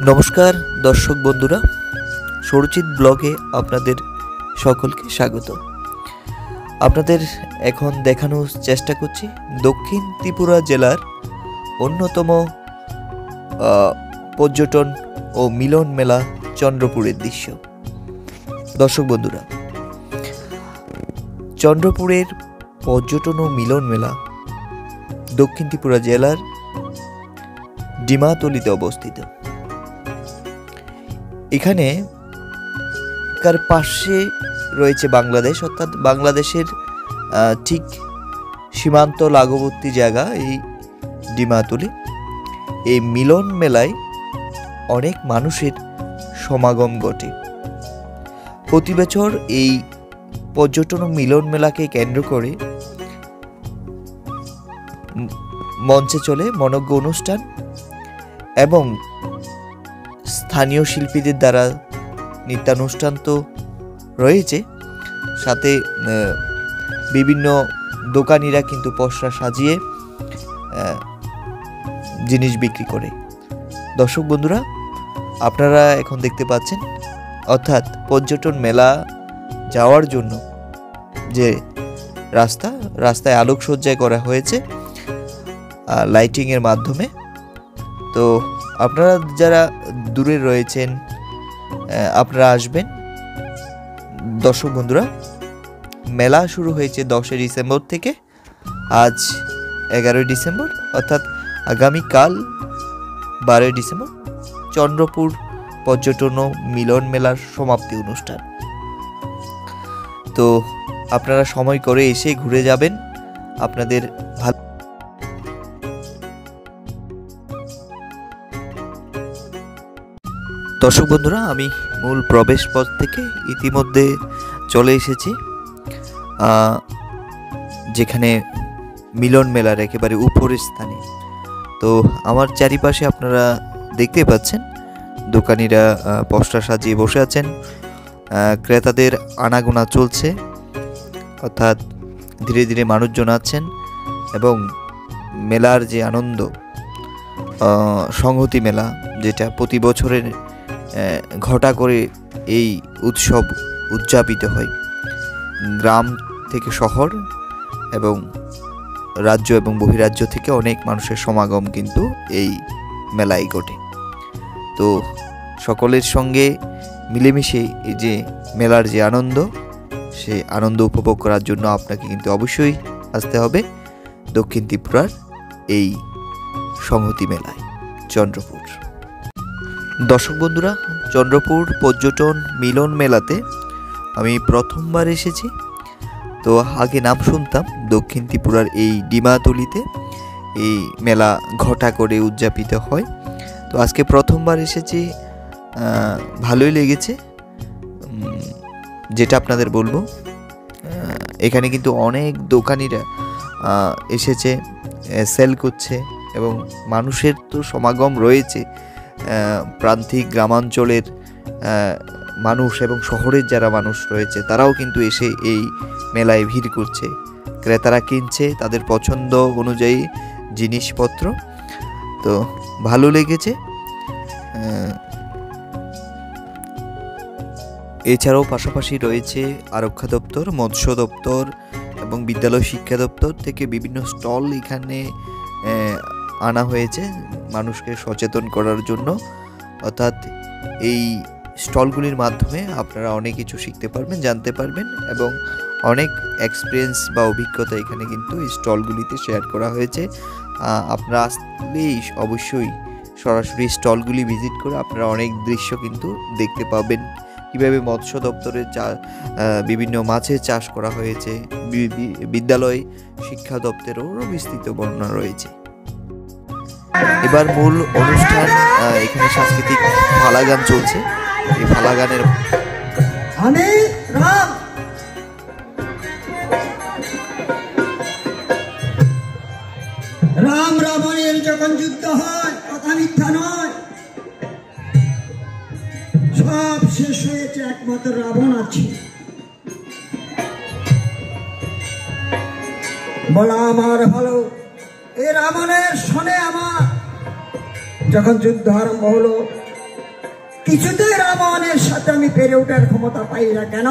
নমস্কার দর্শক বন্ধুরা, সুরজিৎ ব্লগে আপনাদের সকলকে স্বাগত। আপনাদের এখন দেখানোর চেষ্টা করছি দক্ষিণ ত্রিপুরা জেলার অন্যতম পর্যটন ও মিলন মেলা চন্দ্রপুরের দৃশ্য। দর্শক বন্ধুরা, চন্দ্রপুরের পর্যটন ও মিলন মেলা দক্ষিণ ত্রিপুরা জেলার ডিমাতলিতে অবস্থিত। এখানে কার পাশে রয়েছে বাংলাদেশ, অর্থাৎ বাংলাদেশের ঠিক সীমান্ত লাগোবর্তী জায়গা এই ডিমাতলি। এই মিলন মেলায় অনেক মানুষের সমাগম ঘটে। প্রতি বছর এই পর্যটন ও মিলন মেলাকে কেন্দ্র করে মঞ্চে চলে মনোজ্ঞ অনুষ্ঠান এবং স্থানীয় শিল্পীদের দ্বারা নৃত্যানুষ্ঠান তো রয়েছে, সাথে বিভিন্ন দোকানিরা কিন্তু পসরা সাজিয়ে জিনিস বিক্রি করে। দর্শক বন্ধুরা, আপনারা এখন দেখতে পাচ্ছেন, অর্থাৎ পর্যটন মেলা যাওয়ার জন্য যে রাস্তায় আলোকসজ্জায় করা হয়েছে লাইটিংয়ের মাধ্যমে। তো আপনারা যারা দূরে রয়েছেন আপনারা আসবেন। দর্শক বন্ধুরা, মেলা শুরু হয়েছে 10 ডিসেম্বর থেকে, আজ 11 ডিসেম্বর, অর্থাৎ আগামীকাল 12 ডিসেম্বর চন্দ্রপুর পর্যটন ও মিলন মেলার সমাপ্তি অনুষ্ঠান। তো আপনারা সময় করে এসে ঘুরে যাবেন, আপনাদের ভালো। দর্শক বন্ধুরা, আমি মূল প্রবেশ পথ থেকে ইতিমধ্যে চলে এসেছি যেখানে মিলন মেলার একেবারে উপরের স্থানে। তো আমার চারিপাশে আপনারা দেখতে পাচ্ছেন দোকানিরা পসরা সাজিয়ে বসে আছেন, ক্রেতাদের আনাগোনা চলছে, অর্থাৎ ধীরে ধীরে মানুষজন আছেন এবং মেলার যে আনন্দ, সংহতি মেলা যেটা প্রতি বছরের ঘটা করে এই উৎসব উদযাপিত হয়। গ্রাম থেকে শহর এবং রাজ্য এবং বহিরাজ্য থেকে অনেক মানুষের সমাগম কিন্তু এই মেলায় ঘটে। তো সকলের সঙ্গে মিলেমিশে এই যে মেলার যে আনন্দ, সেই আনন্দ উপভোগ করার জন্য আপনাকে কিন্তু অবশ্যই আসতে হবে দক্ষিণ ত্রিপুরার এই সংহতি মেলায় চন্দ্রপুর। দর্শক বন্ধুরা, চন্দ্রপুর পর্যটন মিলন মেলাতে আমি প্রথমবার এসেছি। তো আগে নাম শুনতাম দক্ষিণ ত্রিপুরার এই ডিমাতলিতে এই মেলা ঘটা করে উদযাপিত হয়। তো আজকে প্রথমবার এসেছি, ভালোই লেগেছে। যেটা আপনাদের বলবো, এখানে কিন্তু অনেক দোকানিরা এসেছে, সেল করছে এবং মানুষের তো সমাগম রয়েছে। প্রান্তিক গ্রামাঞ্চলের মানুষ এবং শহরের যারা মানুষ রয়েছে তারাও কিন্তু এসে এই মেলায় ভিড় করছে। ক্রেতারা কিনছে তাদের পছন্দ অনুযায়ী জিনিসপত্র। তো ভালো লেগেছে। এছাড়াও পাশাপাশি রয়েছে আরক্ষা দপ্তর, মৎস্য দপ্তর এবং বিদ্যালয় শিক্ষা দপ্তর থেকে বিভিন্ন স্টল এখানে আনা হয়েছে মানুষকে সচেতন করার জন্য। অর্থাৎ এই স্টলগুলির মাধ্যমে আপনারা অনেক কিছু শিখতে পারবেন, জানতে পারবেন এবং অনেক এক্সপিরিয়েন্স বা অভিজ্ঞতা এখানে কিন্তু এই স্টলগুলিতে শেয়ার করা হয়েছে। আপনারা আসলেই অবশ্যই সরাসরি স্টলগুলি ভিজিট করে আপনারা অনেক দৃশ্য কিন্তু দেখতে পাবেন। কীভাবে মৎস্য দপ্তরের বিভিন্ন মাছের চাষ করা হয়েছে, বিদ্যালয় শিক্ষা দপ্তরেরও বিস্তৃত বর্ণনা রয়েছে। এবার মূল অনুষ্ঠান, এখানে সাংস্কৃতিক ভালা গান চলছে। এই ভালা গানের রাম রাবণের যখন যুদ্ধ হয়, কথা মিথ্যা নয়, সব শেষ হয়েছে, একমাত্র রাবণ আছে। বলা আমার ভালো, এই রাবণের শোনে আমার যখন যুদ্ধ আরম্ভ হলো কিছুতেই রাবণের সাথে আমি পেরে ওঠার ক্ষমতা পাই না। কেন?